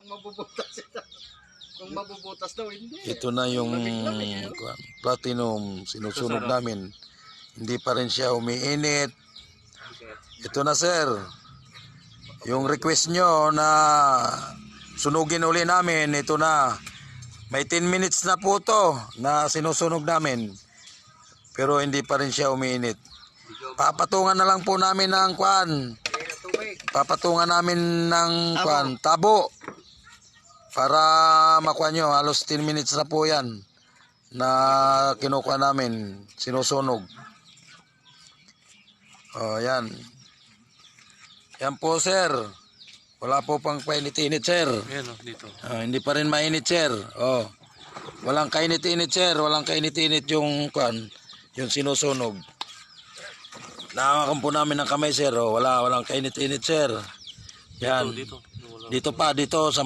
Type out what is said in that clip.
mabubutas ito. Kung mabubutas daw, hindi. Ito na yung platinum sinusunog namin. Hindi pa rin siya umiinit. Ito na sir. Yung request nyo na sunugin uli namin, ito na. May 10 minutes na po to na sinusunog namin. Pero hindi pa rin siya umiinit. Papatungan na lang po namin ng kwan. Papatungan namin ng kwan, tabo. Para makuha nyo, halos 10 minutes na po yan na kinukuha namin, sinusunog. O, yan. Yan po, sir. Wala po pang painit-init, sir. Ayan, dito. Hindi pa rin mainit, sir. O, walang kainit-init, sir. Walang kainit-init yung kwan, yung sinusunog. Nakakan po namin ng kamay, sir. O, walang kainit-init, sir. Yan. Dito. Dito pa, dito sa